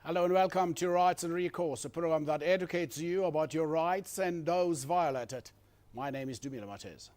Hello and welcome to Rights and Recourse, a program that educates you about your rights and those violated. My name is Dumila Matez.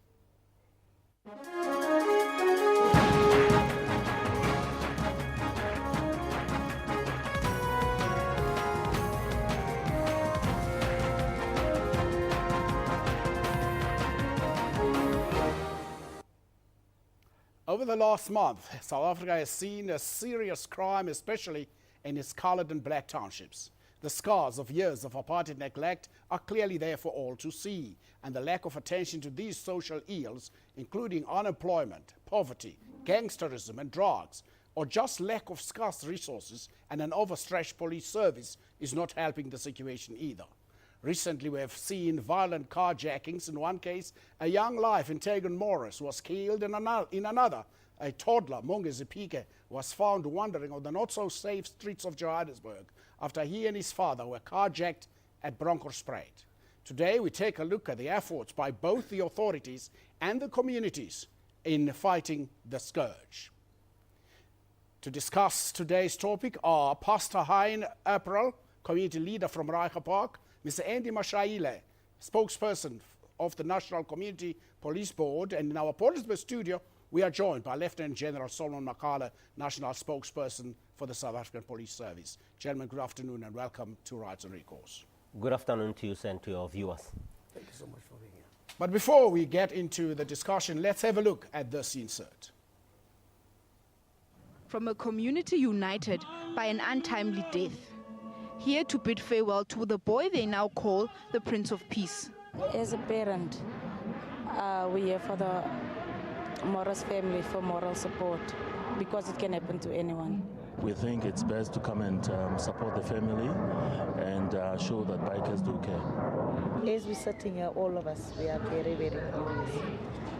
Over the last month, South Africa has seen a serious crime, especially in its coloured and black townships. The scars of years of apartheid neglect are clearly there for all to see, and the lack of attention to these social ills, including unemployment, poverty, gangsterism and drugs, or just lack of scarce resources and an overstretched police service, is not helping the situation either. Recently, we have seen violent carjackings. In one case, a young life in TaegrIn Morris was killed. In another, a toddler, Mongezi Phike, was found wandering on the not-so-safe streets of Johannesburg after he and his father were carjacked at Bronkhorstspruit. Today, we take a look at the efforts by both the authorities and the communities in fighting the scourge. To discuss today's topic are Pastor Hein, community leader from Reiger Park, Mr. Mashaile, spokesperson of the National Community Police Board, and in our Portsmouth studio, we are joined by Lieutenant General Solomon Makgale, National Spokesperson for the South African Police Service. Gentlemen, good afternoon and welcome to Rights and Recourse. Good afternoon to you and to your viewers. Thank you so much for being here. But before we get into the discussion, let's have a look at this insert. From a community united by an untimely death, here to bid farewell to the boy they now call the Prince of Peace. As a parent, we are for the Morris family for moral support because it can happen to anyone. We think it's best to come and support the family and show that bikers do care. As we're sitting here, all of us, we are very, very furious.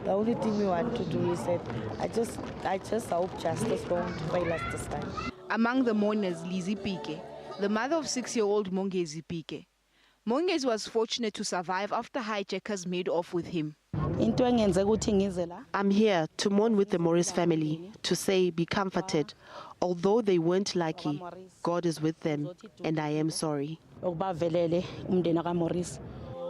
The only thing we want to do is that I just hope justice don't fail us this time. Among the mourners, Lizzie Phike, the mother of 6-year-old Mongezi Phike. Mongezi was fortunate to survive after hijackers made off with him. I'm here to mourn with the Morris family, to say be comforted. Although they weren't lucky, God is with them, and I am sorry.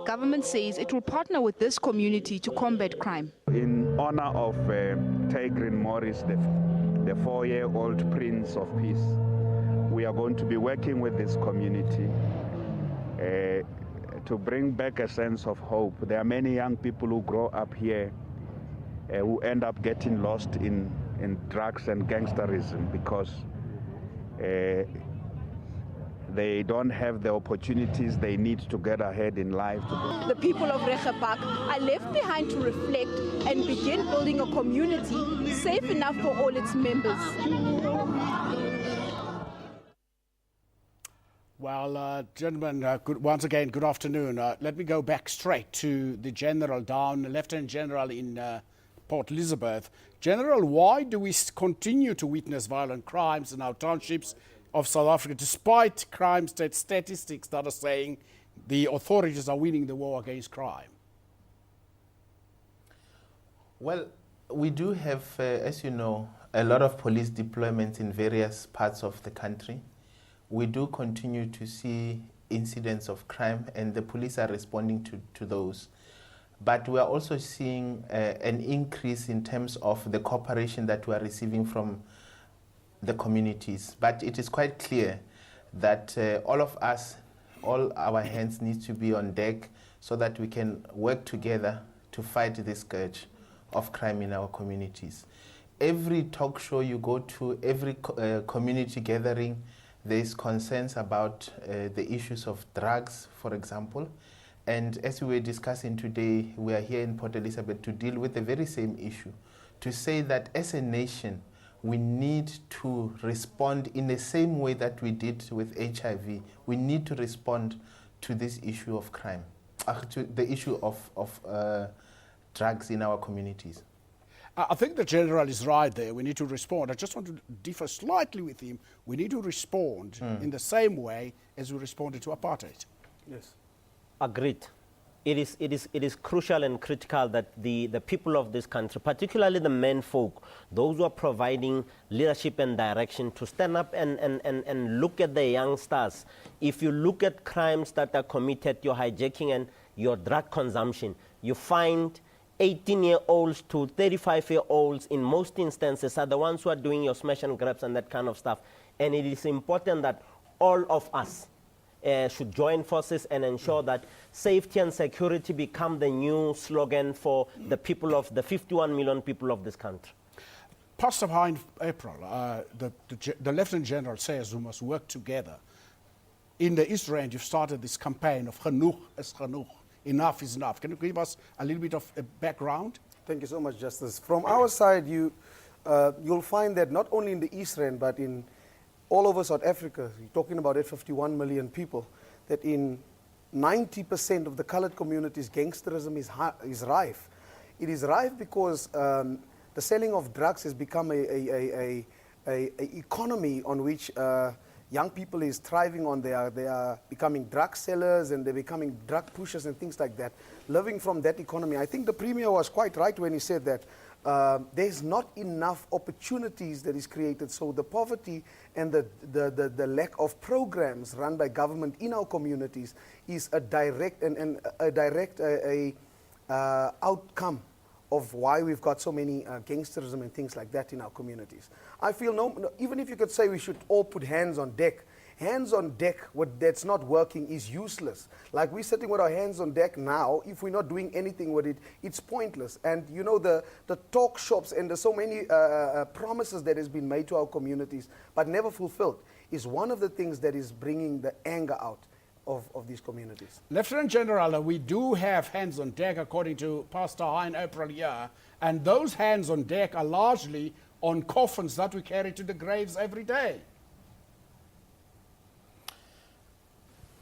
Government says it will partner with this community to combat crime. In honor of TaegrIn Morris, the 4-year-old Prince of Peace, we are going to be working with this community to bring back a sense of hope. There are many young people who grow up here who end up getting lost in drugs and gangsterism because they don't have the opportunities they need to get ahead in life. The people of Reiger Park are left behind to reflect and begin building a community safe enough for all its members. Well, gentlemen, once again, good afternoon. Let me go back straight to the General down, Lieutenant General in Port Elizabeth. General, why do we continue to witness violent crimes in our townships of South Africa, despite crime statistics that are saying the authorities are winning the war against crime? Well, we do have, as you know, a lot of police deployments in various parts of the country. We do continue to see incidents of crime, and the police are responding to those. But we are also seeing an increase in terms of the cooperation that we are receiving from the communities. But it is quite clear that all of us, all our hands need to be on deck so that we can work together to fight this scourge of crime in our communities. Every talk show you go to, every community gathering, there is concerns about the issues of drugs, for example. And as we were discussing today, we are here in Port Elizabeth to deal with the very same issue, to say that as a nation, we need to respond in the same way that we did with HIV. We need to respond to this issue of crime, to the issue of drugs in our communities. I think the General is right there. We need to respond. I just want to differ slightly with him. We need to respond in the same way as we responded to apartheid. Yes. Agreed. It is crucial and critical that the people of this country, particularly the men folk, those who are providing leadership and direction, to stand up and look at the youngsters. If you look at crimes that are committed, your hijacking and your drug consumption, you find 18-year-olds to 35-year-olds in most instances are the ones who are doing your smash and grabs and that kind of stuff. And it is important that all of us should join forces and ensure that safety and security become the new slogan for the people of the 51 million people of this country. Pastor Hein, April, the Lieutenant General says we must work together. In the East Rand, you've started this campaign of genoeg is genoeg, enough is enough. Can you give us a little bit of a background? Thank you so much, Justice. From our side, you'll find that not only in the East Rand, but in all over South Africa, you're talking about 51 million people, that in 90% of the colored communities, gangsterism is rife. It is rife because the selling of drugs has become a economy on which young people is thriving on. They are becoming drug sellers and they're becoming drug pushers and things like that, living from that economy. I think the Premier was quite right when he said that there's not enough opportunities that is created. So the poverty and the lack of programs run by government in our communities is a direct outcome of why we've got so many gangsterism and things like that in our communities. I feel even if you could say we should all put hands on deck, that's not working is useless. Like we're sitting with our hands on deck now, if we're not doing anything with it, it's pointless. And you know, the talk shops and there's so many promises that has been made to our communities but never fulfilled is one of the things that is bringing the anger out of these communities. Lieutenant General, we do have hands on deck according to Pastor Hein April here, and those hands on deck are largely on coffins that we carry to the graves every day.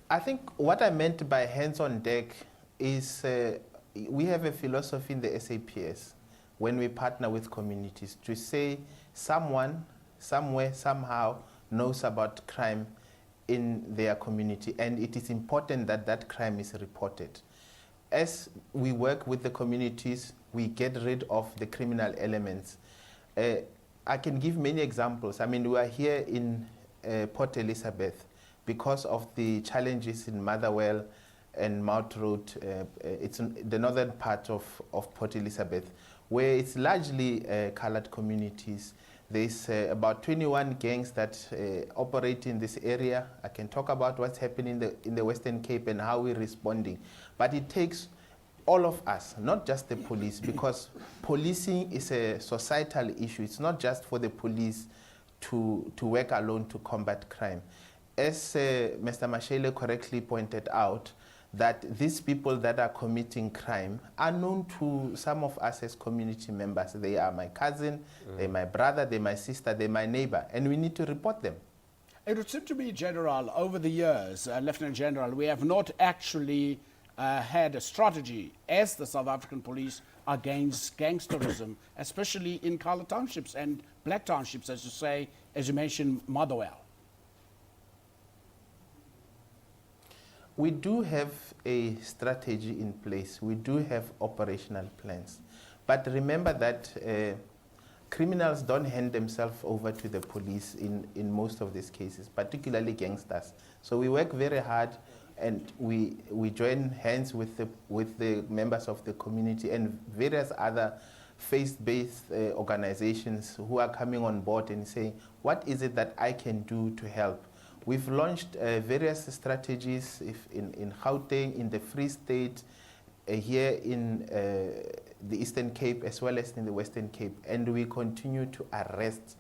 I think what I meant by hands on deck is we have a philosophy in the SAPS when we partner with communities to say someone, somewhere, somehow knows about crime in their community, and it is important that that crime is reported. As we work with the communities, we get rid of the criminal elements. I can give many examples. I mean, we are here in Port Elizabeth because of the challenges in Motherwell and Mount Road. It's in the northern part of Port Elizabeth, where it's largely colored communities. There's about 21 gangs that operate in this area. I can talk about what's happening in the Western Cape and how we're responding. But it takes all of us, not just the police, because policing is a societal issue. It's not just for the police to work alone to combat crime. As Mr. Mashaile correctly pointed out, that these people that are committing crime are known to some of us as community members. They are my cousin, they're my brother, they're my sister, they're my neighbor, and we need to report them. It would seem to me, General, over the years, Lieutenant General, we have not actually had a strategy as the South African police against gangsterism, especially in colored townships and black townships, as you say, as you mentioned, Motherwell. We do have a strategy in place. We do have operational plans. But remember that criminals don't hand themselves over to the police in most of these cases, particularly gangsters. So we work very hard, and we join hands with the members of the community and various other faith-based organizations who are coming on board and saying, what is it that I can do to help? We've launched various strategies in Gauteng, in the Free State, here in the Eastern Cape, as well as in the Western Cape, and we continue to arrest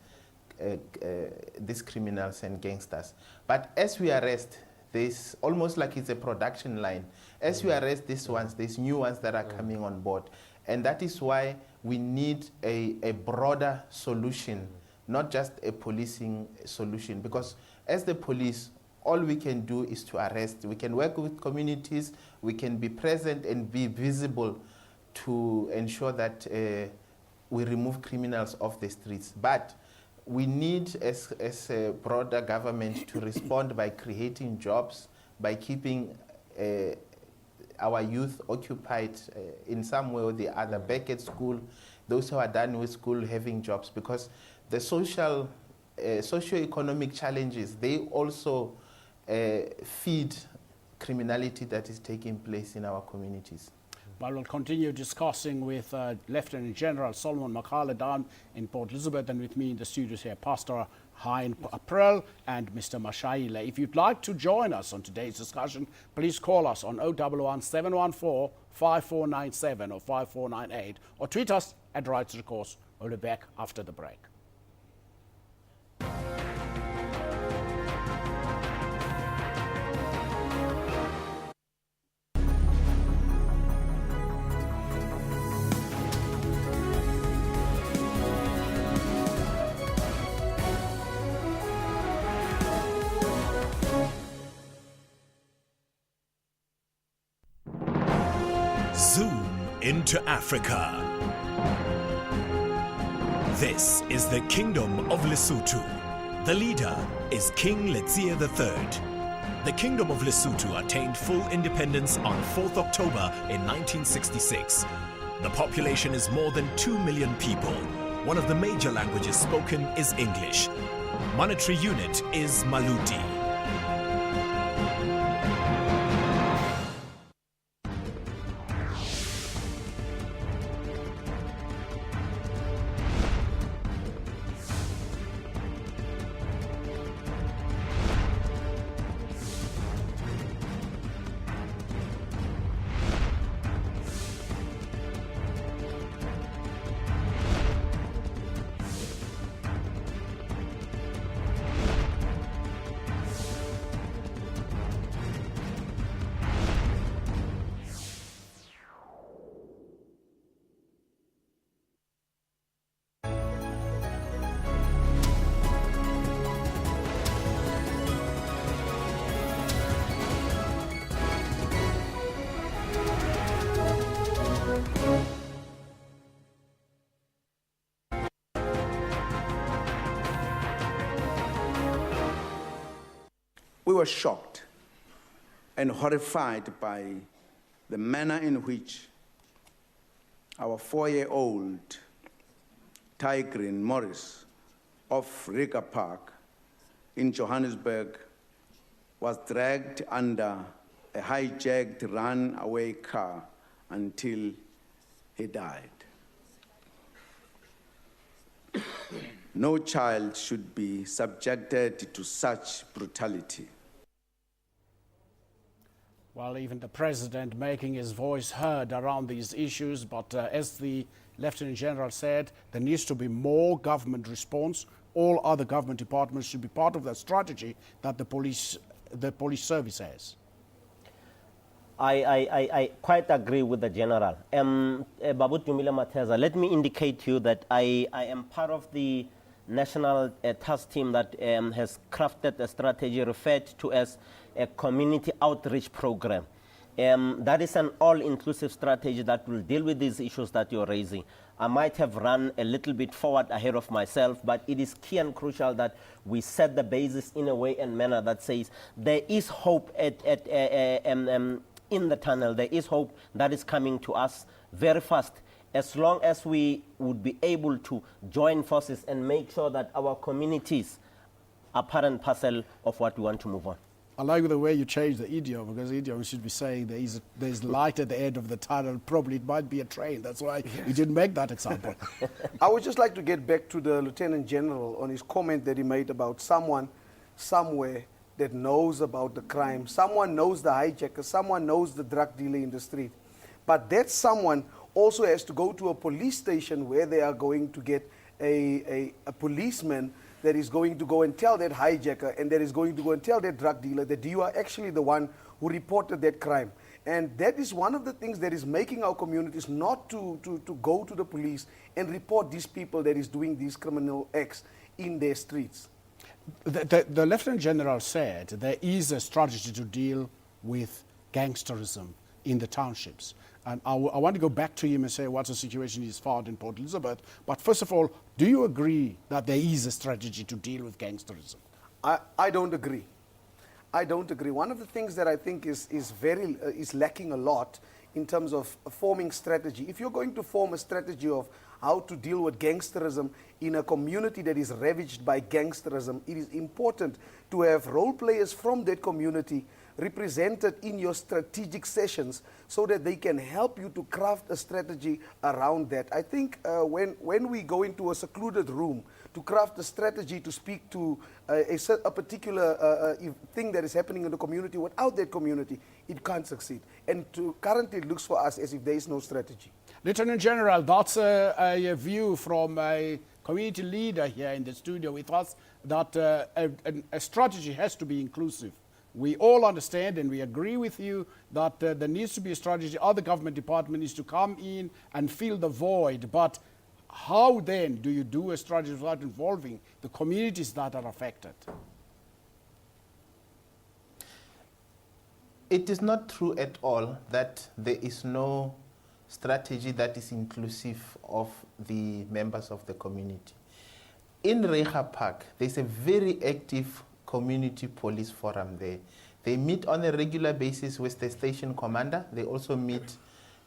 these criminals and gangsters. But as we arrest, there's almost like it's a production line. As we arrest these ones, there's new ones that are coming on board. And that is why we need a broader solution, not just a policing solution, because as the police, all we can do is to arrest. We can work with communities, we can be present and be visible to ensure that we remove criminals off the streets. But we need, as a broader government, to respond by creating jobs, by keeping our youth occupied in some way or the other, back at school, those who are done with school having jobs, because the socio-economic challenges, they also feed criminality that is taking place in our communities. Well, we'll continue discussing with Lieutenant General Solomon Makgale down in Port Elizabeth, and with me in the studios here, Pastor Hein and Mr. Mashaile. If you'd like to join us on today's discussion, please call us on 011 714 5497 or 5498, or tweet us at Recourse. We'll be back after the break. Zoom into Africa. This is the Kingdom of Lesotho. The leader is King Letsie III. The Kingdom of Lesotho attained full independence on 4th October in 1966. The population is more than 2 million people. One of the major languages spoken is English. Monetary unit is Maluti. We were shocked and horrified by the manner in which our 4-year-old TaegrIn Morris of Reiger Park in Johannesburg was dragged under a hijacked runaway car until he died. No child should be subjected to such brutality. Well, even the president making his voice heard around these issues, but as the Lieutenant General said, there needs to be more government response. All other government departments should be part of that strategy that the police service has. I quite agree with the General. Babu Dumile Mateza, let me indicate to you that I am part of the national task team that has crafted a strategy referred to as a community outreach program. That is an all-inclusive strategy that will deal with these issues that you're raising. I might have run a little bit forward ahead of myself, but it is key and crucial that we set the basis in a way and manner that says there is hope in the tunnel. There is hope that is coming to us very fast, as long as we would be able to join forces and make sure that our communities are part and parcel of what we want to move on. I like the way you changed the idiom, because the idiom should be saying there's light at the end of the tunnel. Probably it might be a train. That's why you didn't make that example. I would just like to get back to the Lieutenant General on his comment that he made about someone somewhere that knows about the crime. Someone knows the hijacker. Someone knows the drug dealer in the street. But that someone also has to go to a police station where they are going to get a policeman that is going to go and tell that hijacker, and that is going to go and tell that drug dealer that you are actually the one who reported that crime. And that is one of the things that is making our communities not to go to the police and report these people that is doing these criminal acts in their streets. The Lieutenant General said there is a strategy to deal with gangsterism in the townships. And I want to go back to him and say what's the situation is found in Port Elizabeth. But first of all, do you agree that there is a strategy to deal with gangsterism? I don't agree. I don't agree. One of the things that I think is lacking a lot in terms of forming strategy. If you're going to form a strategy of how to deal with gangsterism in a community that is ravaged by gangsterism, it is important to have role players from that community represented in your strategic sessions so that they can help you to craft a strategy around that. I think when we go into a secluded room to craft a strategy to speak to a particular thing that is happening in the community, without that community, it can't succeed. And currently it looks for us as if there is no strategy. Lieutenant General, that's a view from a community leader here in the studio with us, that a strategy has to be inclusive. We all understand and we agree with you that there needs to be a strategy. Other government department needs to come in and fill the void. But how then do you do a strategy without involving the communities that are affected? It is not true at all that there is no strategy that is inclusive of the members of the community. In Reiger Park, there's a very active community police forum there. They meet on a regular basis with the station commander. They also meet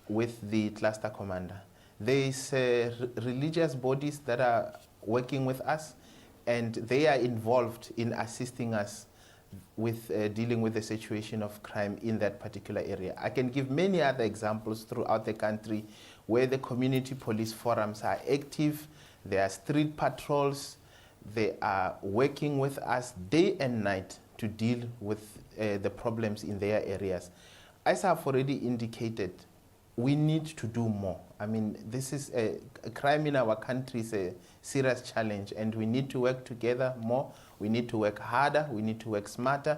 with the cluster commander. There's religious bodies that are working with us, and they are involved in assisting us with dealing with the situation of crime in that particular area. I can give many other examples throughout the country where the community police forums are active. There are street patrols. They are working with us day and night to deal with the problems in their areas. As I've already indicated, we need to do more. I mean, this is a crime in our country is a serious challenge, and we need to work together more. We need to work harder. We need to work smarter.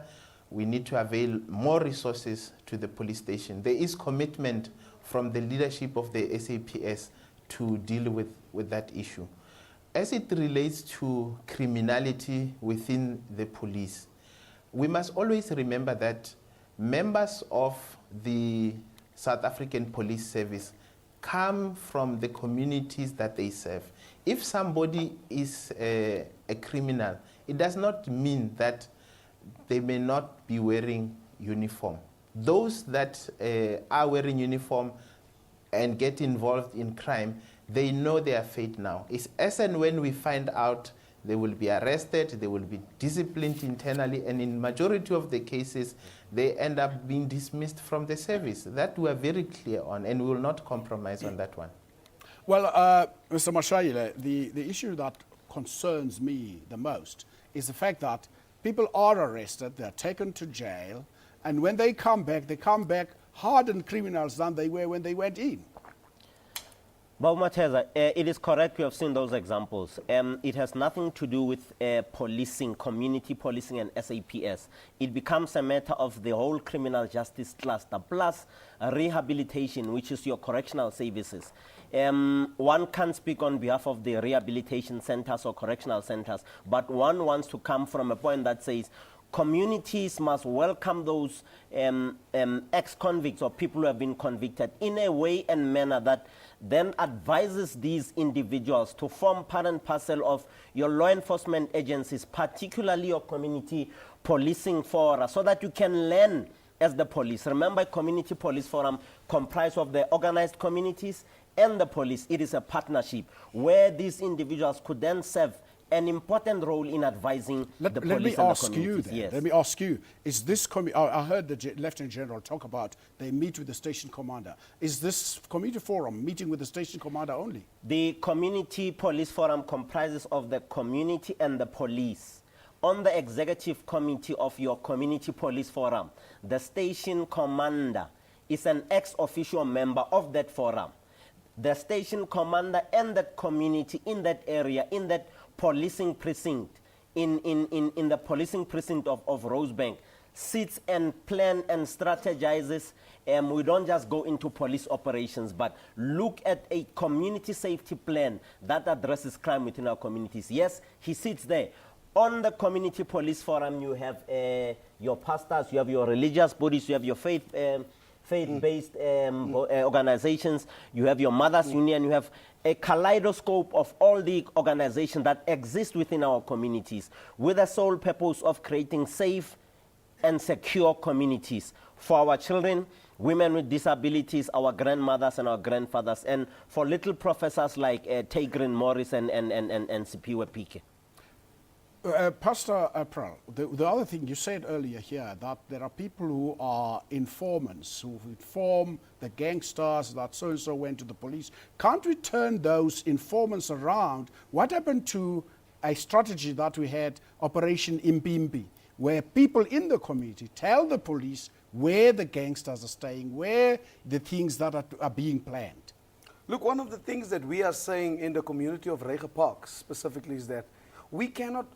We need to avail more resources to the police station. There is commitment from the leadership of the SAPS to deal with that issue. As it relates to criminality within the police, we must always remember that members of the South African Police Service come from the communities that they serve. If somebody is a criminal, it does not mean that they may not be wearing uniform. Those that are wearing uniform and get involved in crime, they know their fate now. It's as and when we find out, they will be arrested, they will be disciplined internally, and in majority of the cases, they end up being dismissed from the service. That we are very clear on, and we will not compromise on that one. Well, Mr. Mashaile, the issue that concerns me the most is the fact that people are arrested, they're taken to jail, and when they come back hardened criminals than they were when they went in. Well, Mateza, it is correct. We have seen those examples. It has nothing to do with policing, community policing and SAPS. It becomes a matter of the whole criminal justice cluster, plus rehabilitation, which is your correctional services. One can't speak on behalf of the rehabilitation centers or correctional centers, but one wants to come from a point that says communities must welcome those ex-convicts or people who have been convicted in a way and manner that then advises these individuals to form part and parcel of your law enforcement agencies, particularly your community policing fora, so that you can learn as the police. Remember, community police forum comprised of the organized communities and the police. It is a partnership where these individuals could then serve an important role in advising the police and the communities. Let me ask you, is this, I heard the Lieutenant General talk about they meet with the station commander. Is this community forum meeting with the station commander only? The community police forum comprises of the community and the police. On the executive committee of your community police forum, the station commander is an ex-official member of that forum. The station commander and the community in that area, in that policing precinct, in the policing precinct of Rosebank, sits and plan and strategizes. We don't just go into police operations, but look at a community safety plan that addresses crime within our communities. Yes, he sits there. On the community police forum, you have your pastors, you have your religious bodies, you have your faith-based organizations, you have your mothers union, you have a kaleidoscope of all the organizations that exist within our communities with the sole purpose of creating safe and secure communities for our children, women with disabilities, our grandmothers and our grandfathers, and for little professors like TaegrIn Morris and Mongezi Phike. Pastor April, the other thing you said earlier here, that there are people who are informants, who inform the gangsters that so-and-so went to the police. Can't we turn those informants around? What happened to a strategy that we had, Operation Impimpi, where people in the community tell the police where the gangsters are staying, where the things that are being planned? Look, one of the things that we are saying in the community of Reiger Park specifically is that we cannot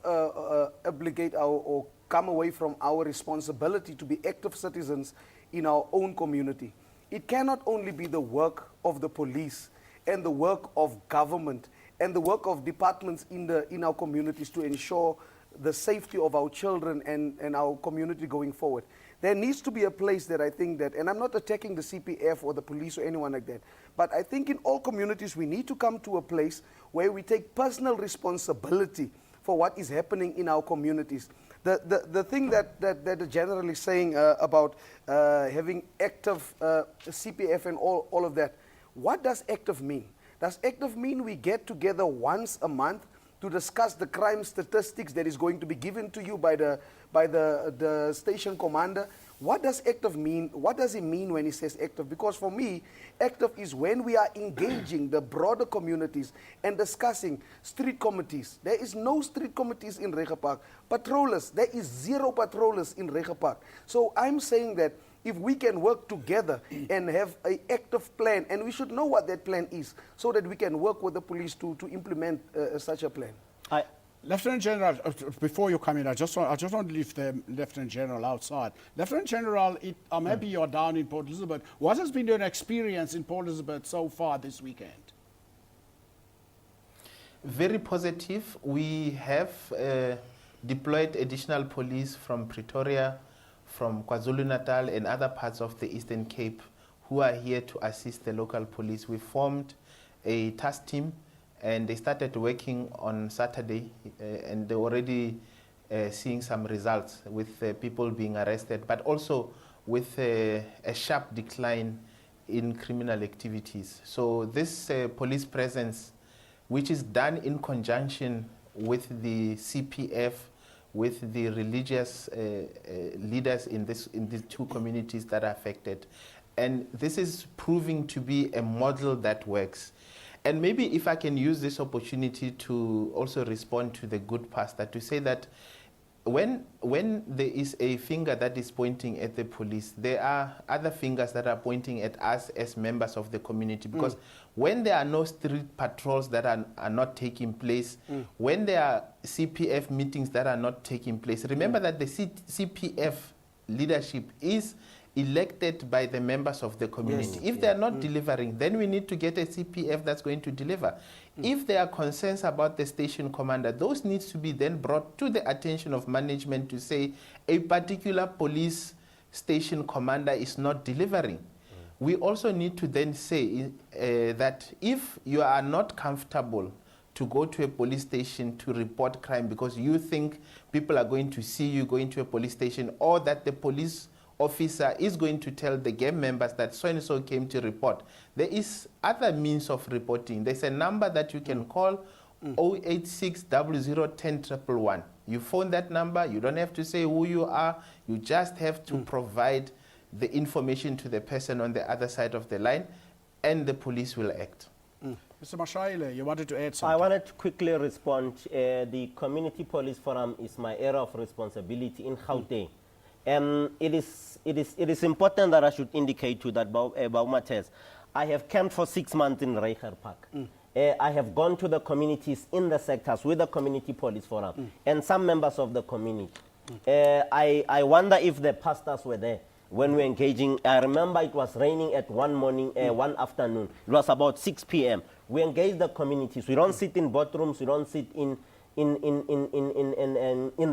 obligate or come away from our responsibility to be active citizens in our own community. It cannot only be the work of the police and the work of government and the work of departments in our communities to ensure the safety of our children and our community going forward. There needs to be a place that I think that, and I'm not attacking the CPF or the police or anyone like that, but I think in all communities we need to come to a place where we take personal responsibility for what is happening in our communities. The thing that they're generally saying about having active CPF and all of that, what does active mean? Does active mean we get together once a month to discuss the crime statistics that is going to be given to you by the station commander? What does active mean? What does he mean when he says active? Because for me, active is when we are engaging the broader communities and discussing street committees. There is no street committees in Reiger Park. Patrollers, there is 0 patrollers in Reiger Park. So I'm saying that if we can work together and have an active plan, and we should know what that plan is, so that we can work with the police to implement such a plan. Lieutenant General, before you come in, I just want to leave the Lieutenant General outside. Lieutenant General, I'm happy you're down in Port Elizabeth. What has been your experience in Port Elizabeth so far this weekend? Very positive. We have deployed additional police from Pretoria, from KwaZulu-Natal and other parts of the Eastern Cape who are here to assist the local police. We formed a task team and they started working on Saturday and they're already seeing some results with people being arrested, but also with a sharp decline in criminal activities. So this police presence, which is done in conjunction with the CPF, with the religious leaders in these 2 communities that are affected. And this is proving to be a model that works. And maybe if I can use this opportunity to also respond to the good pastor, to say that when there is a finger that is pointing at the police, there are other fingers that are pointing at us as members of the community. Because when there are no street patrols that are not taking place, when there are CPF meetings that are not taking place, remember that the CPF leadership is elected by the members of the community. If they are not delivering, then we need to get a CPF that's going to deliver. If there are concerns about the station commander, those needs to be then brought to the attention of management to say a particular police station commander is not delivering. We also need to then say that if you are not comfortable to go to a police station to report crime because you think people are going to see you going to a police station, or that the police officer is going to tell the gang members that so-and-so came to report, there is other means of reporting. There's a number that you can call, 086 00 10 111. You phone that number, you don't have to say who you are, you just have to provide the information to the person on the other side of the line, and the police will act. Mr. Mashaile, you wanted to add something? I wanted to quickly respond. The Community Police Forum is my area of responsibility in Gauteng. It is important that I should indicate to that Baumates. I have camped for 6 months in Reiger Park. I have gone to the communities in the sectors with the Community Police Forum and some members of the community. I wonder if the pastors were there when we were engaging. I remember it was raining at one afternoon. It was about 6 p.m. We engaged the communities. We don't sit in bathrooms. We don't sit in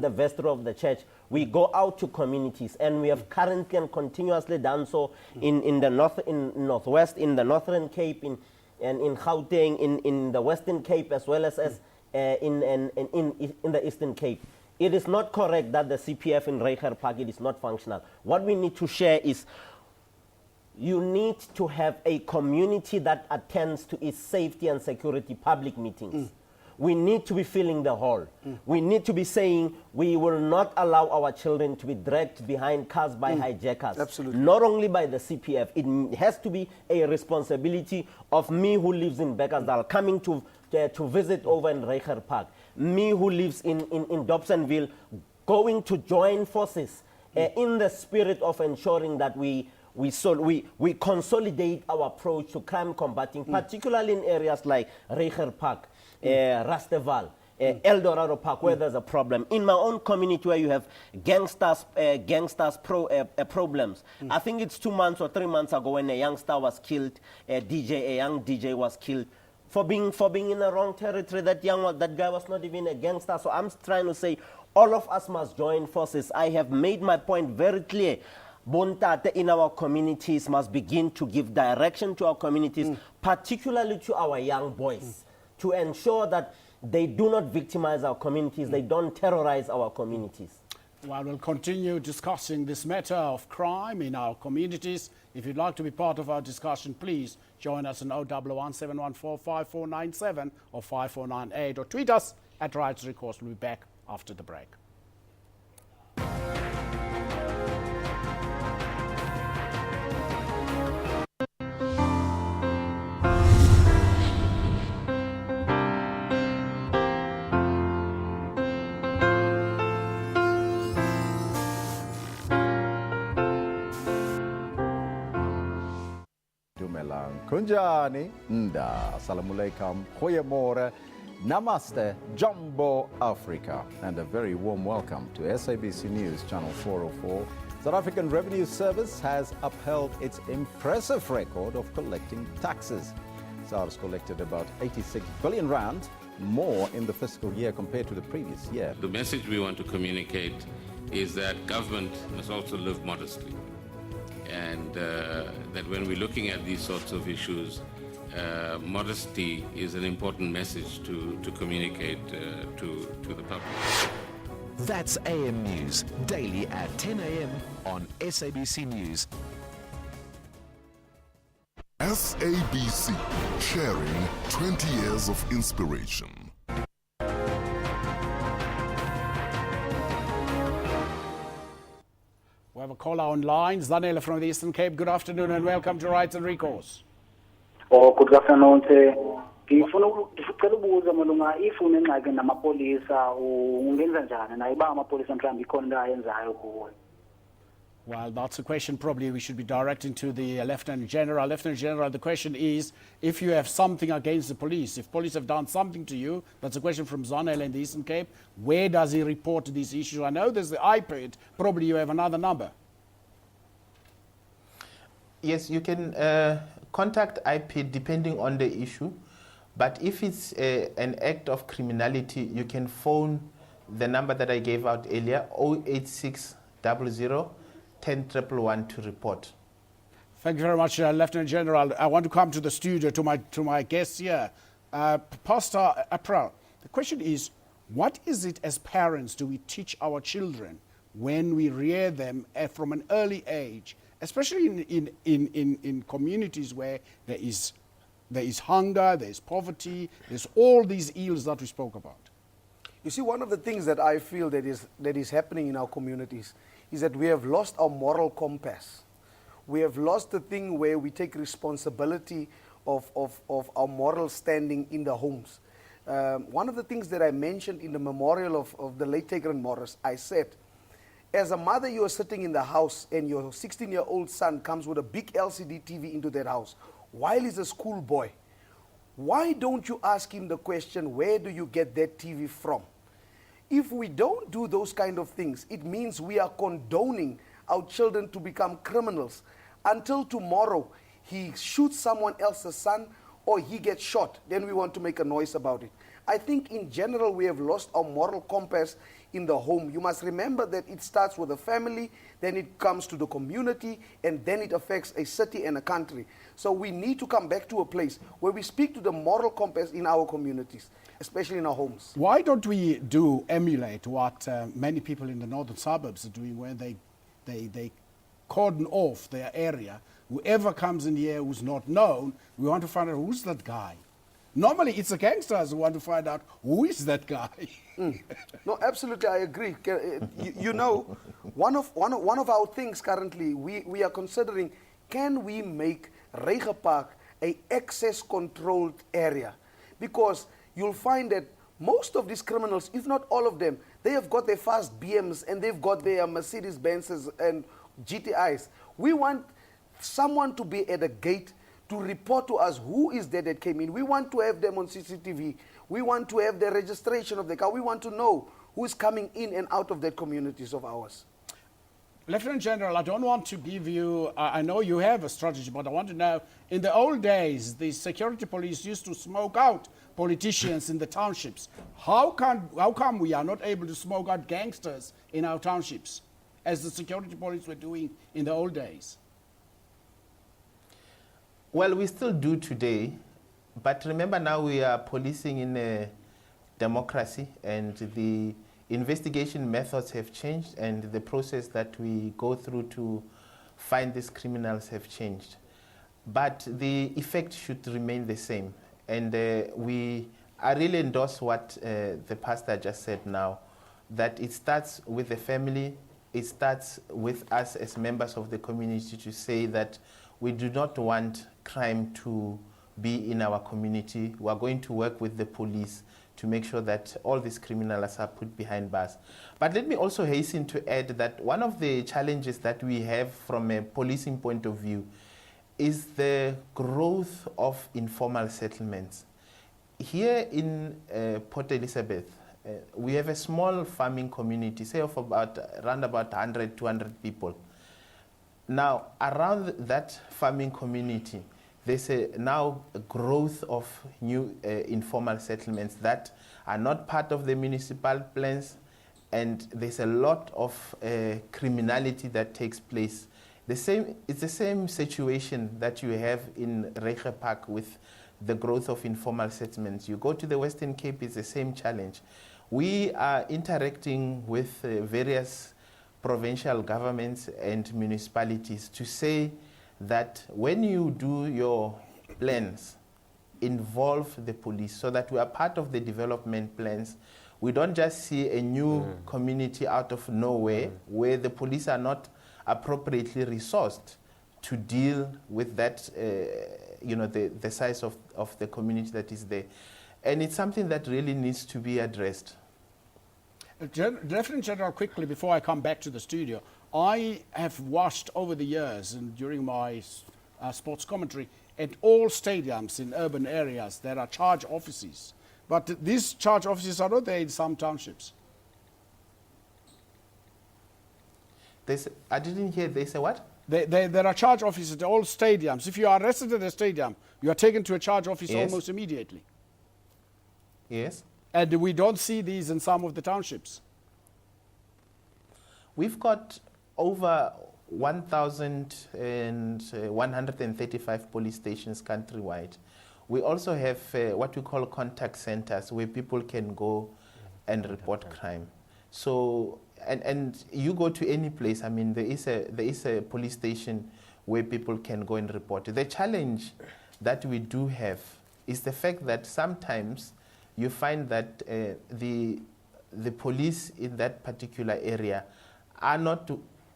the vestry of the church. We go out to communities, and we have currently and continuously done so in the northwest, in the Northern Cape, in Gauteng, in the Western Cape, as well as in the Eastern Cape. It is not correct that the CPF in Reiger Park, it is not functional. What we need to share is you need to have a community that attends to its safety and security public meetings. We need to be filling the hall. We need to be saying we will not allow our children to be dragged behind cars by hijackers. Absolutely. Not only by the CPF. It has to be a responsibility of me who lives in Bekkersdal coming to visit over in Reiger Park. Me who lives in Dobsonville going to join forces in the spirit of ensuring that we consolidate our approach to crime combating, particularly in areas like Reiger Park, Rasteval, El Dorado Park, where there's a problem. In my own community where you have gangsters problems. I think it's 2 months or 3 months ago when a youngster was killed, a young DJ was killed for being in the wrong territory. That guy was not even a gangster. So I'm trying to say all of us must join forces. I have made my point very clear. Bontate in our communities must begin to give direction to our communities, particularly to our young boys, to ensure that they do not victimize our communities, they don't terrorize our communities. Well, we'll continue discussing this matter of crime in our communities. If you'd like to be part of our discussion, please join us on 011 714 5497 or 5498 or tweet us at Recourse. We'll be back after the break. Kunjani, Nda, Assalamualaikum, Goeiemorgen, Namaste, Jumbo Africa, and a very warm welcome to SABC News Channel 404. South African Revenue Service has upheld its impressive record of collecting taxes. SARS collected about 86 billion rand more in the fiscal year compared to the previous year. The message we want to communicate is that government must also live modestly. And that when we're looking at these sorts of issues, modesty is an important message to communicate to the public. That's AM News, daily at 10 a.m. on SABC News. SABC, sharing 20 years of inspiration. We have a caller online, Zanele from the Eastern Cape. Good afternoon and welcome to Rights and Recourse. Oh, good afternoon. Ngifuna ukubuza malunga ifuna engxaki namapolisa ungenza njani na iba amapolisa mhlawumbe ikhona into ayenzayo kuwe. Well, that's a question probably we should be directing to the Lieutenant General. Lieutenant General, the question is, if you have something against the police, if police have done something to you, that's a question from Zanele in the Eastern Cape, where does he report these issues? I know there's the iPad, probably you have another number. Yes, you can contact IP depending on the issue, but if it's an act of criminality, you can phone the number that I gave out earlier, 08600 10-111 to report. Thank you very much, Lieutenant General. I want to come to the studio, to my guests here. Pastor April, the question is, what is it as parents do we teach our children when we rear them from an early age, especially in communities where there is hunger, there is poverty, there's all these ills that we spoke about? You see, one of the things that I feel that is happening in our communities is that we have lost our moral compass. We have lost the thing where we take responsibility of our moral standing in the homes. One of the things that I mentioned in the memorial of the late TaegrIn Morris, I said, as a mother, you are sitting in the house and your 16-year-old son comes with a big LCD TV into that house while he's a schoolboy. Why don't you ask him the question, where do you get that TV from? If we don't do those kind of things, it means we are condoning our children to become criminals. Until tomorrow, he shoots someone else's son or he gets shot, then we want to make a noise about it. I think in general we have lost our moral compass in the home. You must remember that it starts with the family, then it comes to the community, and then it affects a city and a country. So we need to come back to a place where we speak to the moral compass in our communities, especially in our homes. Why don't we emulate what many people in the northern suburbs are doing, where they cordon off their area? Whoever comes in here who's not known, we want to find out who's that guy. Normally, it's the gangsters who want to find out who is that guy. No, absolutely, I agree. You know, one of our things currently, we are considering, can we make Reiger Park a access-controlled area? Because you'll find that most of these criminals, if not all of them, they have got their fast BMs and they've got their Mercedes-Benzes and GTIs. We want someone to be at the gate to report to us who is there that came in. We want to have them on CCTV. We want to have the registration of the car. We want to know who is coming in and out of the communities of ours. Lieutenant General, I don't want to give you, I know you have a strategy, but I want to know, in the old days, the security police used to smoke out politicians in the townships. How come we are not able to smoke out gangsters in our townships, as the security police were doing in the old days? Well, we still do today, but remember now we are policing in a democracy, and the investigation methods have changed, and the process that we go through to find these criminals have changed. But the effect should remain the same. And I really endorse what the pastor just said now, that it starts with the family, it starts with us as members of the community to say that we do not want crime to be in our community. We are going to work with the police to make sure that all these criminals are put behind bars. But let me also hasten to add that one of the challenges that we have from a policing point of view is the growth of informal settlements. Here in Port Elizabeth, we have a small farming community, say of around about 100, 200 people. Now, around that farming community, there's now a growth of new informal settlements that are not part of the municipal plans, and there's a lot of criminality that takes place. It's the same situation that you have in Reiger Park with the growth of informal settlements. You go to the Western Cape, it's the same challenge. We are interacting with various provincial governments and municipalities to say that when you do your plans, involve the police so that we are part of the development plans. We don't just see a new community out of nowhere where the police are not appropriately resourced to deal with that, the size of the community that is there. And it's something that really needs to be addressed. Lieutenant General, quickly before I come back to the studio, I have watched over the years and during my sports commentary at all stadiums in urban areas there are charge offices. But these charge offices are not there in some townships. I didn't hear, they say what? There are charge offices at all stadiums. If you are arrested at a stadium, you are taken to a charge office almost immediately. Yes. And we don't see these in some of the townships. We've got over 1,135 police stations countrywide. We also have what we call contact centers where people can go and report crime. So, and you go to any place, I mean, there is a police station where people can go and report. The challenge that we do have is the fact that sometimes you find that the police in that particular area are not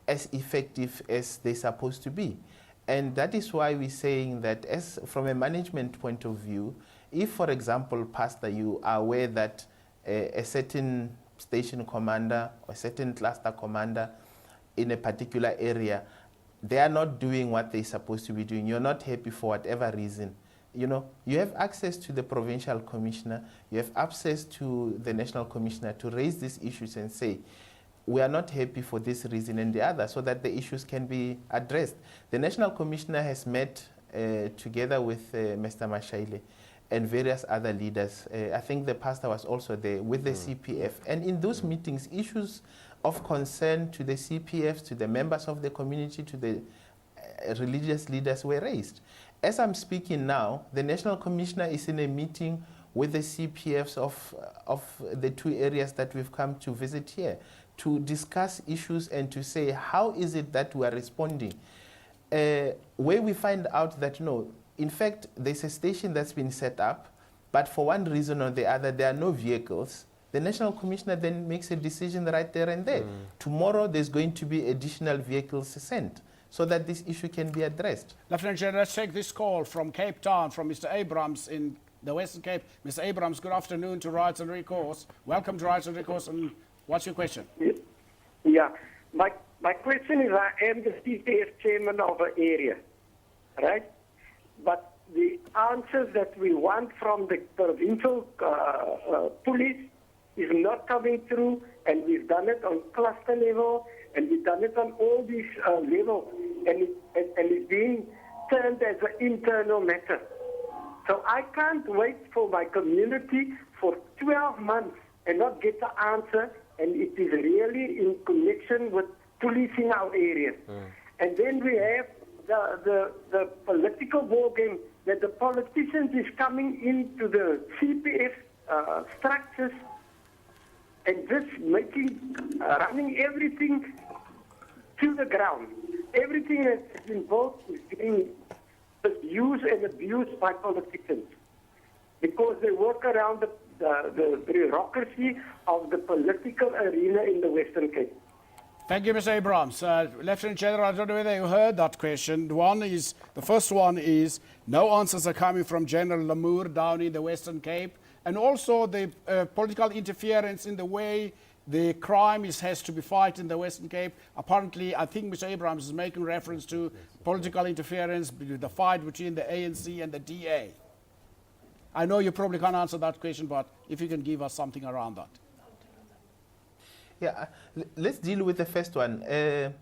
as effective as they're supposed to be. And that is why we're saying that from a management point of view, if, for example, Pastor, you are aware that a certain station commander or a certain cluster commander in a particular area, they are not doing what they're supposed to be doing, you're not happy for whatever reason, you have access to the provincial commissioner, you have access to the national commissioner to raise these issues and say, we are not happy for this reason and the other, so that the issues can be addressed. The national commissioner has met together with Mr. Mashaile, and various other leaders. I think the pastor was also there with the CPF. And in those meetings, issues of concern to the CPFs, to the members of the community, to the religious leaders were raised. As I'm speaking now, the National Commissioner is in a meeting with the CPFs of the two areas that we've come to visit here to discuss issues and to say, how is it that we are responding? Where we find out that, no, in fact, there's a station that's been set up, but for one reason or the other, there are no vehicles. The National Commissioner then makes a decision right there and there. Tomorrow, there's going to be additional vehicles sent so that this issue can be addressed. Lieutenant General, let's take this call from Cape Town, from Mr. Abrams in the Western Cape. Mr. Abrams, good afternoon to Rights and Recourse. Welcome to Rights and Recourse, and what's your question? Yeah, my question is, I am the CPF chairman of an area, right? But the answers that we want from the provincial police is not coming through, and we've done it on cluster level, and we've done it on all these levels, and it's being turned as an internal matter. So I can't wait for my community for 12 months and not get the answer, and it is really in connection with policing our area. And then we have the political ball game that the politicians is coming into the CPF structures and just running everything to the ground. Everything that's involved is being used and abused by politicians because they work around the bureaucracy of the political arena in the Western Cape. Thank you, Mr. Abrams. Lieutenant General, I don't know whether you heard that question. The first one is, no answers are coming from General Lamour down in the Western Cape, and also the political interference in the way the crime has to be fight in the Western Cape. Apparently, I think Mr. Abrams is making reference to political interference, the fight between the ANC and the DA. I know you probably can't answer that question, but if you can give us something around that. Yeah, let's deal with the first one. The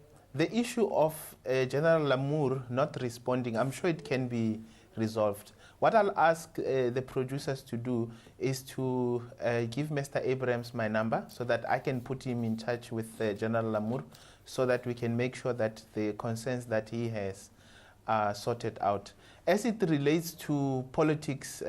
issue of General Lamour not responding, I'm sure it can be resolved. What I'll ask the producers to do is to give Mr. Abrams my number so that I can put him in touch with General Lamour so that we can make sure that the concerns that he has are sorted out. As it relates to politics,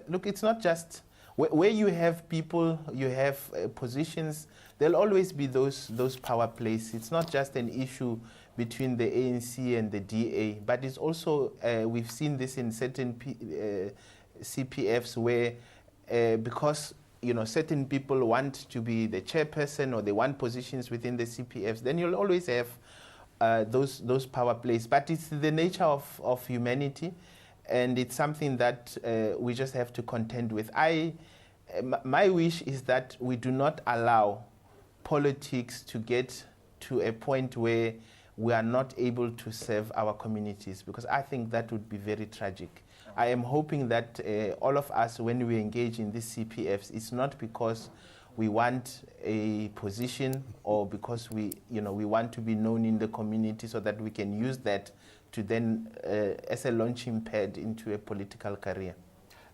look, it's not just where you have people, you have positions, there'll always be those power plays. It's not just an issue between the ANC and the DA, but it's also, we've seen this in certain CPFs where because certain people want to be the chairperson or they want positions within the CPFs, then you'll always have those power plays. But it's the nature of humanity, and it's something that we just have to contend with. My wish is that we do not allow politics to get to a point where we are not able to serve our communities, because I think that would be very tragic. I am hoping that all of us, when we engage in these CPFs, it's not because we want a position or because we want to be known in the community so that we can use that to then as a launching pad into a political career.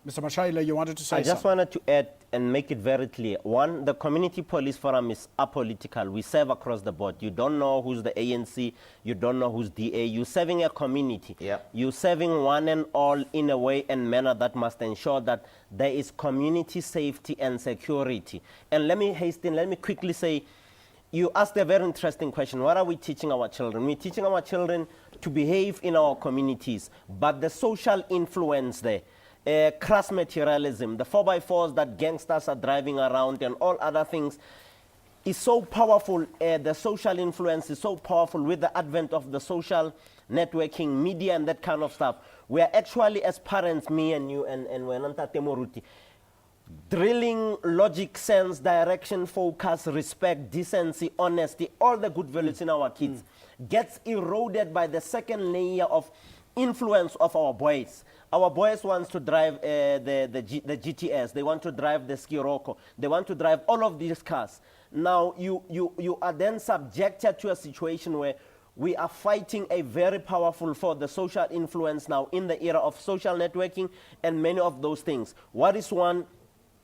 Mr. Mashaile, you wanted to say something? I just wanted to add and make it very clear. One, the Community Police Forum is apolitical. We serve across the board. You don't know who's the ANC. You don't know who's DA. You're serving a community. Yeah. You're serving one and all in a way and manner that must ensure that there is community safety and security. And let me quickly say, you asked a very interesting question. What are we teaching our children? We're teaching our children to behave in our communities, but the social influence there, crass materialism, the 4x4s that gangsters are driving around and all other things is so powerful. The social influence is so powerful with the advent of the social networking, media and that kind of stuff. We are actually, as parents, me and you and Wenanta Temoruti, drilling logic, sense, direction, focus, respect, decency, honesty, all the good values in our kids gets eroded by the second layer of influence of our boys. Our boys want to drive the GTS. They want to drive the Skiroko. They want to drive all of these cars. Now you are then subjected to a situation where We are fighting a very powerful for the social influence now in the era of social networking and many of those things. What is one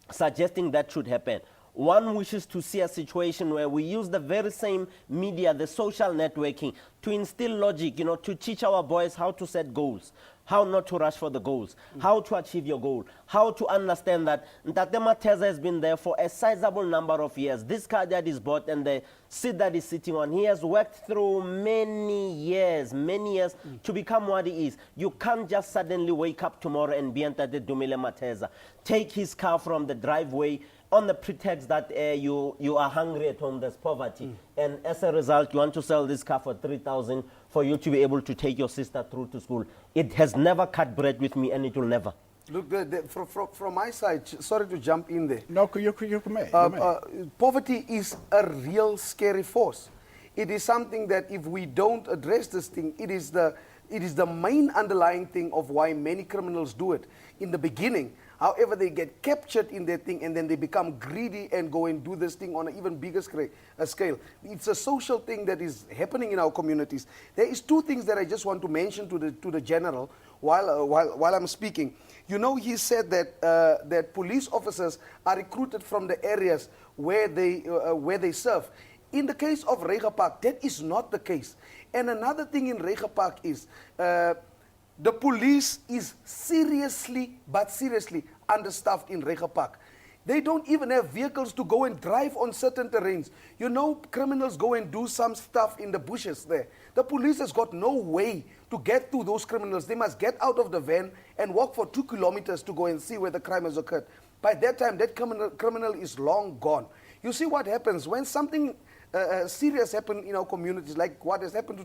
suggesting that should happen? One wishes to see a situation where we use the very same media, the social networking, to instill logic, you know, to teach our boys how to set goals, how not to rush for the goals, how to achieve your goal, how to understand that Ntate Mateza has been there for a sizable number of years. This car that is bought and the seat that he's sitting on, he has worked through many years to become what he is. You can't just suddenly wake up tomorrow and be Ntate Dumile Mateza. Take his car from the driveway on the pretext that you are hungry at home, there's poverty. And as a result, you want to sell this car for 3,000 for you to be able to take your sister through to school. It has never cut bread with me, and it will never. Look, from my side, sorry to jump in there. No, you may. Poverty is a real scary force. It is something that if we don't address this thing, it is the main underlying thing of why many criminals do it. In the beginning, however, they get captured in their thing and then they become greedy and go and do this thing on an even bigger scale. It's a social thing that is happening in our communities. There is two things that I just want to mention to the general while I'm speaking. You know, he said that police officers are recruited from the areas where they serve. In the case of Reiger Park, that is not the case. And another thing in Reiger Park is the police is seriously understaffed in Reiger Park. They don't even have vehicles to go and drive on certain terrains. You know, criminals go and do some stuff in the bushes there. The police has got no way to get to those criminals. They must get out of the van and walk for 2 kilometers to go and see where the crime has occurred. By that time, that criminal is long gone. You see what happens when something serious happens in our communities, like what has happened to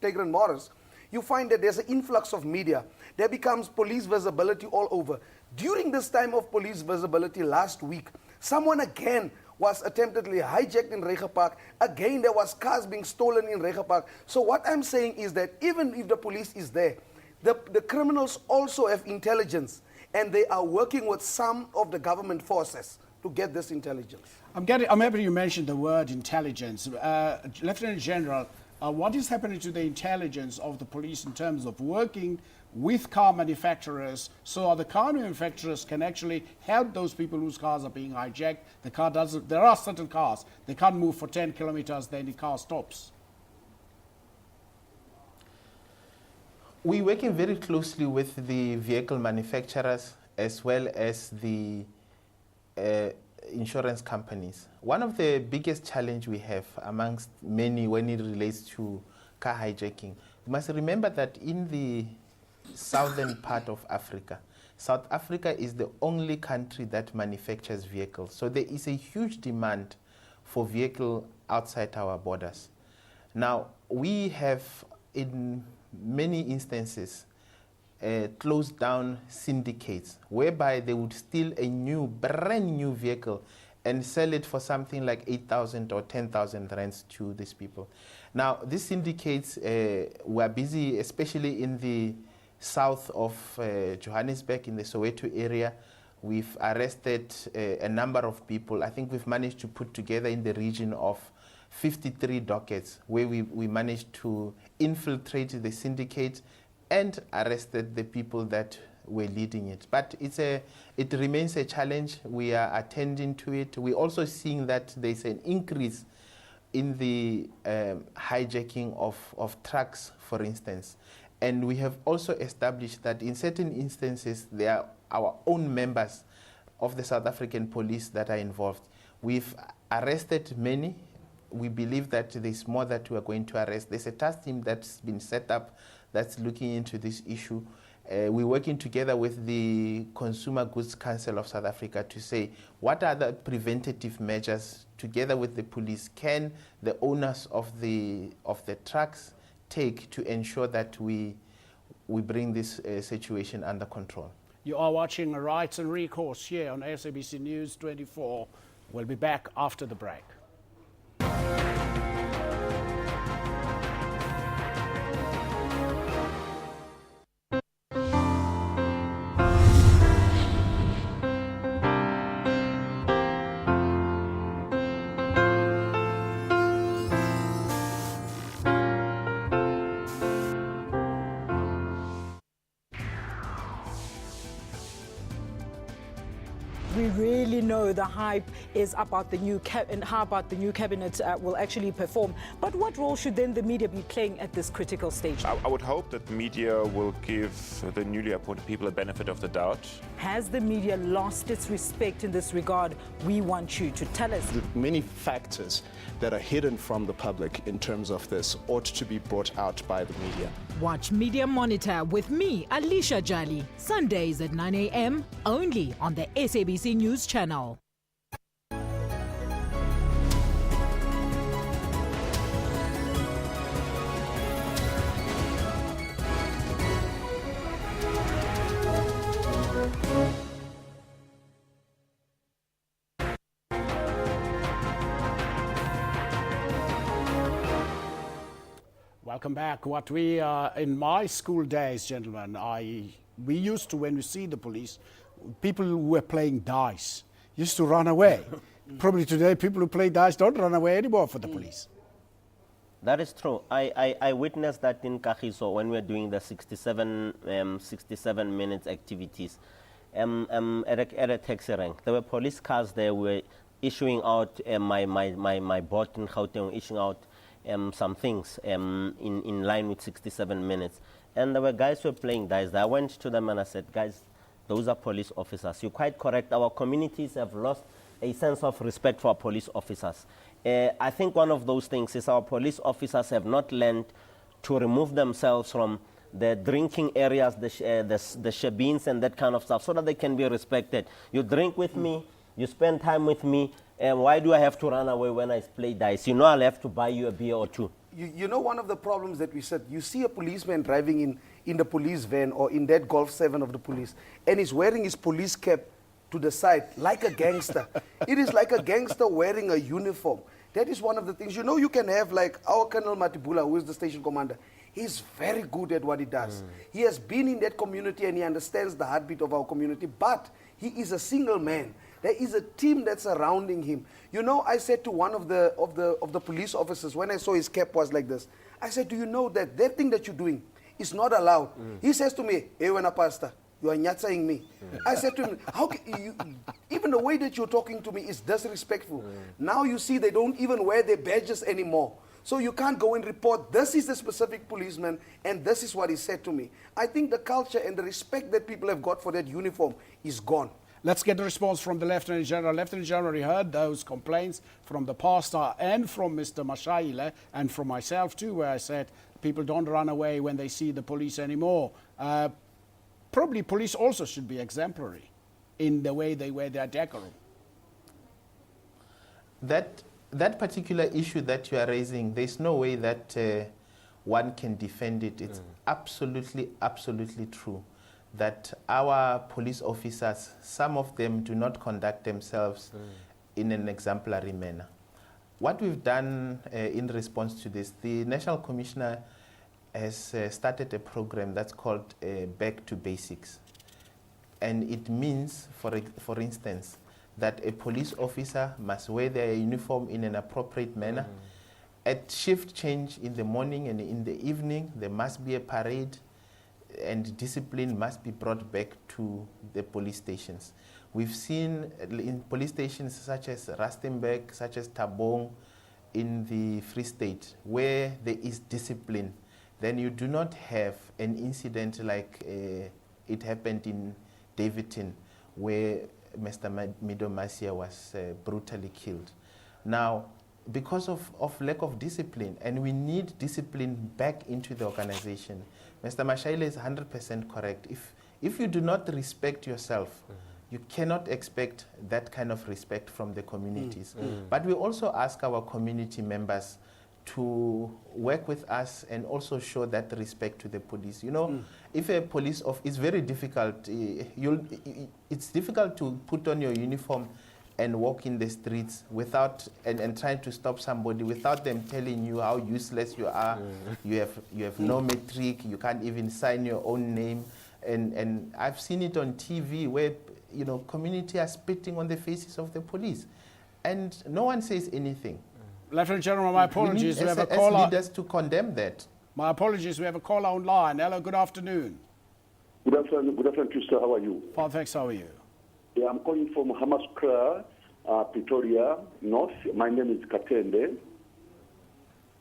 TaegrIn Morris. You find that there's an influx of media. There becomes police visibility all over. During this time of police visibility last week, someone again was attemptedly hijacked in Reiger Park. Again, there was cars being stolen in Reiger Park. So what I'm saying is that even if the police is there, the criminals also have intelligence, and they are working with some of the government forces to get this intelligence. I'm happy you mentioned the word intelligence. Lieutenant General, what is happening to the intelligence of the police in terms of working with car manufacturers so the car manufacturers can actually help those people whose cars are being hijacked? There are certain cars, they can't move for 10 kilometers, then the car stops. We're working very closely with the vehicle manufacturers as well as the insurance companies. One of the biggest challenge we have amongst many when it relates to car hijacking, you must remember that in the southern part of Africa, South Africa is the only country that manufactures vehicles. So there is a huge demand for vehicles outside our borders. Now, we have in many instances closed down syndicates whereby they would steal a brand new vehicle and sell it for something like 8,000 or 10,000 rands to these people. Now, these syndicates were busy, especially in the south of Johannesburg, in the Soweto area. We've arrested a number of people. I think we've managed to put together in the region of 53 dockets where we managed to infiltrate the syndicate and arrested the people that were leading it. But it remains a challenge. We are attending to it. We're also seeing that there's an increase in the hijacking of trucks, for instance. And we have also established that in certain instances, there are our own members of the South African police that are involved. We've arrested many. We believe that there's more that we are going to arrest. There's a task team that's been set up that's looking into this issue. We're working together with the Consumer Goods Council of South Africa to say what are the preventative measures together with the police can the owners of the trucks take to ensure that we bring this situation under control. You are watching Rights and Recourse here on SABC News 24. We'll be back after the break. we really know the hype is about the new and how about the new cabinet will actually perform. But what role should then the media be playing at this critical stage? I would hope that the media will give the newly appointed people a benefit of the doubt. Has the media lost its respect in this regard? We want you to tell us. The many factors that are hidden from the public in terms of this ought to be brought out by the media. Watch Media Monitor with me, Alicia Jali, Sundays at 9 a.m. only on the SABC News Channel. Welcome back. What we, in my school days, gentlemen, we used to, when we see the police, people who were playing dice used to run away. Probably today, people who play dice don't run away anymore for the police. That is true. I witnessed that in Kagiso when we were doing the 67 minutes activities at a taxi rank. There were police cars there were issuing out my bot in Gauteng, issuing out some things in line with 67 minutes. And there were guys who were playing dice. I went to them and I said, guys, those are police officers. You're quite correct. Our communities have lost a sense of respect for our police officers. I think one of those things is our police officers have not learned to remove themselves from the drinking areas, the shebeens and that kind of stuff, so that they can be respected. You drink with me, you spend time with me, and why do I have to run away when I play dice? You know I'll have to buy you a beer or two. You know, one of the problems that we said, you see a policeman driving in the police van or in that Golf 7 of the police, and he's wearing his police cap to the side like a gangster. It is like a gangster wearing a uniform. That is one of the things. You know, you can have like our Colonel Matibula, who is the station commander. He's very good at what he does. He has been in that community and he understands the heartbeat of our community, but he is a single man. There is a team that's surrounding him. You know, I said to one of the police officers, when I saw his cap was like this, I said, do you know that that thing that you're doing is not allowed? He says to me, hey, when a pastor, you are nyatsaying me. I said to him, how can you, even the way that you're talking to me is disrespectful. Now you see they don't even wear their badges anymore. So you can't go and report, this is the specific policeman, and this is what he said to me. I think the culture and the respect that people have got for that uniform is gone. Let's get a response from the Lieutenant General. Lieutenant General, you heard those complaints from the pastor and from Mr. Mashaile and from myself too, where I said people don't run away when they see the police anymore. Probably police also should be exemplary in the way they wear their decorum. That particular issue that you are raising, there's no way that one can defend it. It's absolutely true that our police officers, some of them do not conduct themselves in an exemplary manner. What we've done in response to this, the National Commissioner has started a program that's called Back to Basics. And it means, for instance, that a police officer must wear their uniform in an appropriate manner. At shift change in the morning and in the evening, there must be a parade, and discipline must be brought back to the police stations. We've seen in police stations such as Rustenburg, such as Tabong, in the Free State, where there is discipline, then you do not have an incident like it happened in Davidton, where Mr. Mido Masia was brutally killed. Now, because of lack of discipline, and we need discipline back into the organization. Mr. Mashaile is 100% correct. If you do not respect yourself, you cannot expect that kind of respect from the communities. But we also ask our community members to work with us and also show that respect to the police. You know, if a police officer, it's very difficult. It's difficult to put on your uniform and walk in the streets without and trying to stop somebody without them telling you how useless you are. You have no metric. You can't even sign your own name. And I've seen it on TV where community are spitting on the faces of the police, and no one says anything. Lieutenant General, my apologies. We have a caller. Leaders to condemn that. My apologies. We have a caller online. Hello. Good afternoon. Good afternoon, sir. How are you? Fine, thanks. How are you? Yeah, I'm calling from Hammanskraal, Pretoria North. My name is Katende.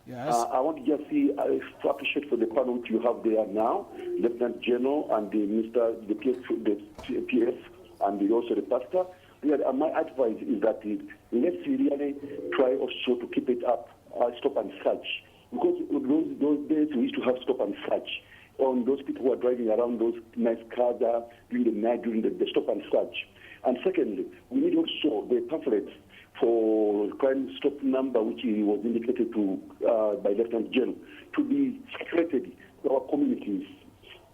Yes. I want to just to appreciate for the panel you have there now, Lieutenant General and the Minister, the PF, and also the pastor. Really, my advice is that let's really try also to keep it up, stop and search. Because those days we used to have stop and search on those people who are driving around those nice cars during the night, during the stop and search. And secondly, we need also the pamphlets for crime stop number, which was indicated to by Lieutenant General, to be circulated to our communities.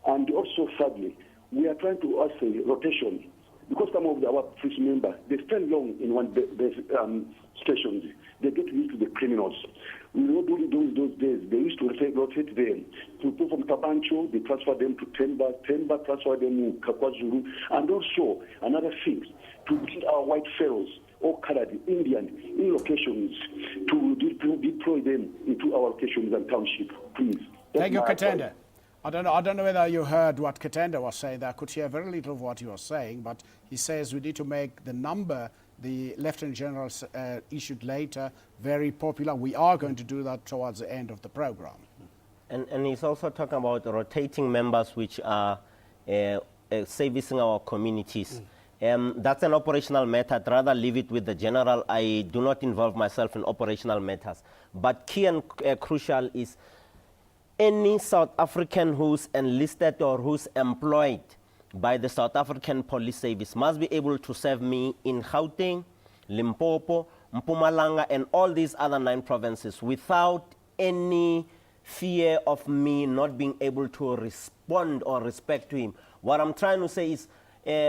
And also, thirdly, we are trying to ask a rotation, because some of our police members, they spend long in one stations. They get used to the criminals. We know during those days, they used to rotate them. People from Tabancho, they transfer them to Temba transfer them to KwaZulu. And also, another thing, to bring our white fellows, or colored Indian, in locations, to deploy them into our locations and township, please. Thank you, Katenda. I don't know whether you heard what Katenda was saying. I could hear very little of what he was saying, but he says we need to make the number the Lieutenant General issued later very popular. We are going to do that towards the end of the program. And he's also talking about rotating members which are servicing our communities. That's an operational matter. I'd rather leave it with the general. I do not involve myself in operational matters. But key and crucial is any South African who's enlisted or who's employed by the South African Police Service must be able to serve me in Gauteng, Limpopo, Mpumalanga, and all these other 9 provinces without any fear of me not being able to respond or respect to him. What I'm trying to say is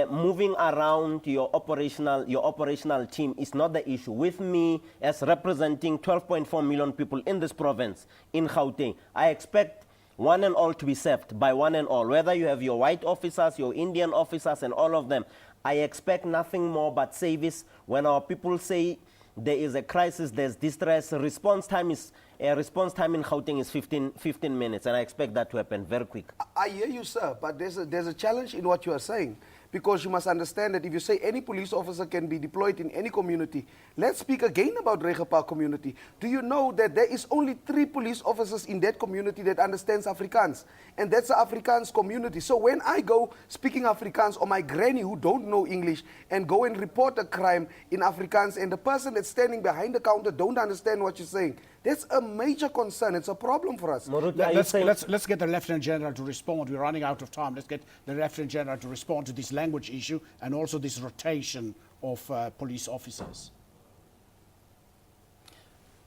moving around your operational team is not the issue. With me as representing 12.4 million people in this province, in Gauteng, I expect one and all to be served by one and all. Whether you have your white officers, your Indian officers, and all of them, I expect nothing more but service. When our people say there is a crisis, there's distress, response time in Gauteng is 15 minutes, and I expect that to happen very quick. I hear you, sir, but there's a challenge in what you are saying. Because you must understand that if you say any police officer can be deployed in any community, let's speak again about Reiger Park community. Do you know that there is only 3 police officers in that community that understands Afrikaans? And that's the Afrikaans community. So when I go speaking Afrikaans, or my granny who don't know English and go and report a crime in Afrikaans, and the person that's standing behind the counter don't understand what you're saying, that's a major concern. It's a problem for us. Let's get the Lieutenant General to respond. We're running out of time. Let's get the Lieutenant General to respond to this language issue and also this rotation of police officers.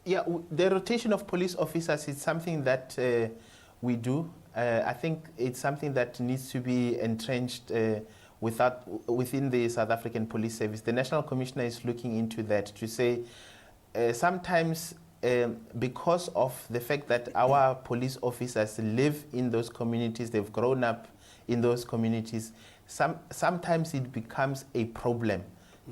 Yeah, the rotation of police officers is something that we do. I think it's something that needs to be entrenched within the South African Police Service. The National Commissioner is looking into that to say sometimes because of the fact that our police officers live in those communities, they've grown up in those communities, sometimes it becomes a problem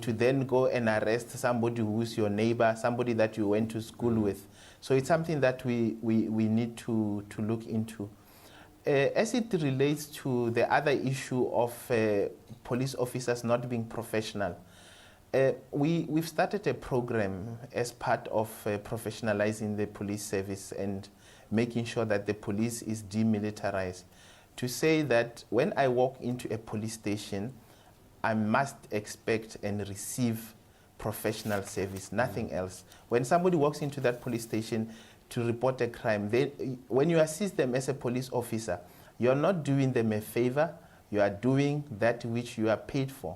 to then go and arrest somebody who's your neighbor, somebody that you went to school with. So it's something that we need to look into. As it relates to the other issue of police officers not being professional, we've started a program as part of professionalizing the police service and making sure that the police is demilitarized. To say that when I walk into a police station, I must expect and receive professional service, nothing else. When somebody walks into that police station to report a crime, when you assist them as a police officer, you're not doing them a favor, you are doing that which you are paid for.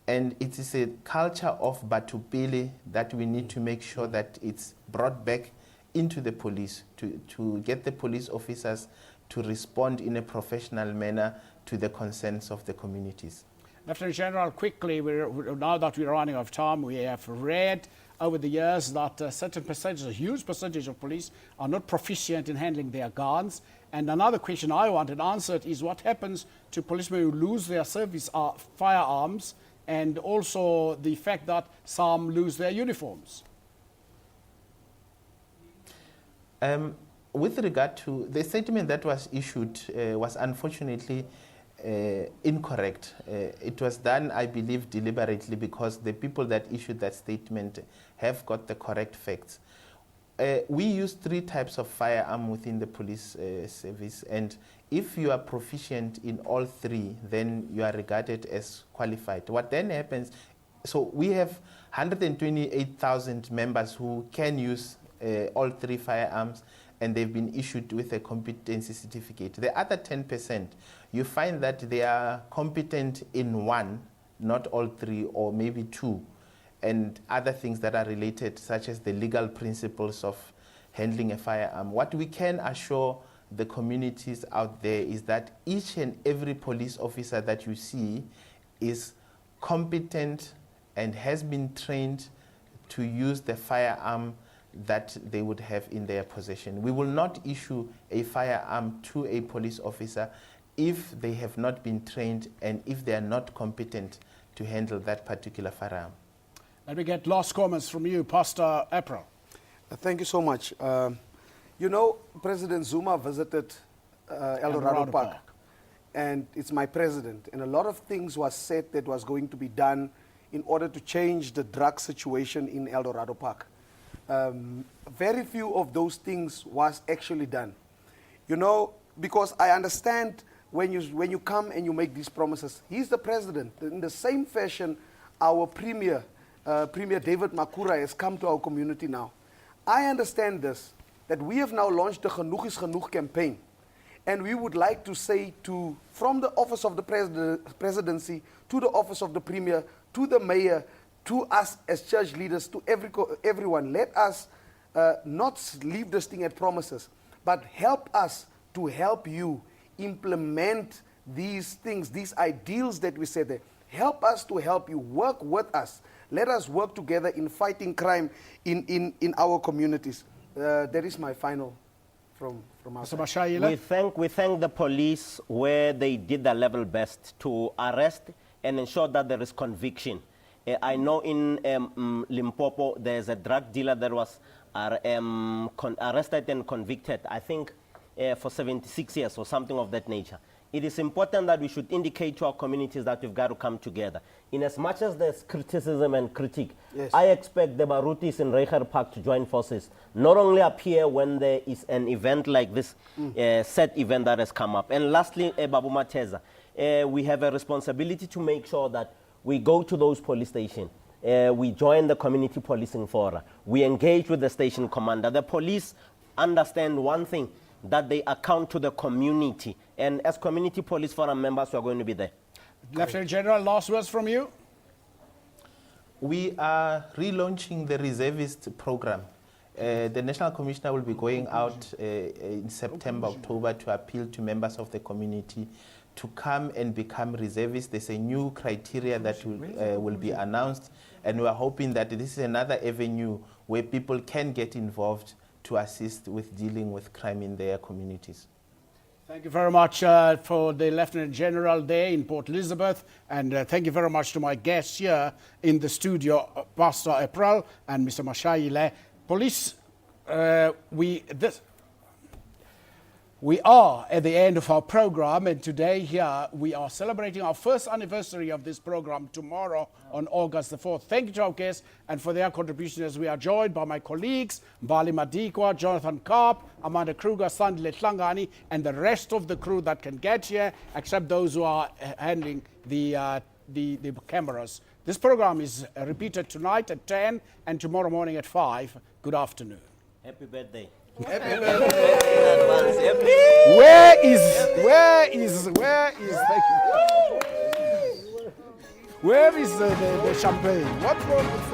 And it is a culture of batupele that we need to make sure that it's brought back into the police to get the police officers to respond in a professional manner to the concerns of the communities. Lieutenant General, quickly, now that we're running out of time, we have read over the years that a certain percentage, a huge percentage of police are not proficient in handling their guns. And another question I wanted answered is what happens to policemen who lose their service firearms, and also the fact that some lose their uniforms? With regard to the statement that was issued was unfortunately incorrect. It was done, I believe, deliberately because the people that issued that statement have got the correct facts. We use 3 types of firearm within the police service, and if you are proficient in all 3, then you are regarded as qualified. What then happens, so we have 128,000 members who can use all 3 firearms, and they've been issued with a competency certificate. The other 10%, you find that they are competent in 1, not all 3, or maybe 2, and other things that are related, such as the legal principles of handling a firearm. What we can assure the communities out there is that each and every police officer that you see is competent and has been trained to use the firearm that they would have in their possession. We will not issue a firearm to a police officer if they have not been trained and if they are not competent to handle that particular firearm. Let me get last comments from you, Pastor April. Thank you so much. You know, President Zuma visited El Dorado Park, and it's my president, and a lot of things was said that was going to be done in order to change the drug situation in El Dorado Park. Very few of those things was actually done. You know, because I understand when you come and you make these promises, he's the president. In the same fashion, our Premier David Makhura has come to our community now. I understand this, that we have now launched the Genoeg is Genoeg campaign. And we would like to say from the office of the presidency, to the office of the Premier, to the mayor, to us as church leaders, to everyone, let us not leave this thing at promises, but help us to help you implement these things, these ideals that we said there. Help us to help you, work with us. Let us work together in fighting crime in our communities. That is my final from our side. Mashaile? We thank the police where they did their level best to arrest and ensure that there is conviction. I know in Limpopo there's a drug dealer that was arrested and convicted, I think for 76 years or something of that nature. It is important that we should indicate to our communities that we've got to come together. In as much as there's criticism and critique, yes, I expect the Barutis in Reiger Park to join forces, not only appear when there is an event like this, set event that has come up. And lastly, Babu Mateza, we have a responsibility to make sure that we go to those police stations. We join the community policing forum. We engage with the station commander. The police understand one thing, that they account to the community. And as community police forum members, we are going to be there. Lieutenant General, last words from you. We are relaunching the reservist program. The National Commissioner will be going out in September, October to appeal to members of the community to come and become reservists. There's a new criteria that will be announced, and we are hoping that this is another avenue where people can get involved to assist with dealing with crime in their communities. Thank you very much for the Lieutenant General there in Port Elizabeth, and thank you very much to my guests here in the studio, Pastor April and Mr. Mashaile. Police, we are at the end of our program, and today here we are celebrating our first anniversary of this program tomorrow on August the 4th. Thank you to our guests and for their contributions. We are joined by my colleagues, Mbali Madikwa, Jonathan Karp, Amanda Kruger, Sandile Tlangani, and the rest of the crew that can get here, except those who are handling the cameras. This program is repeated tonight at 10 and tomorrow morning at 5. Good afternoon. Happy birthday. Where is the champagne? What wrong with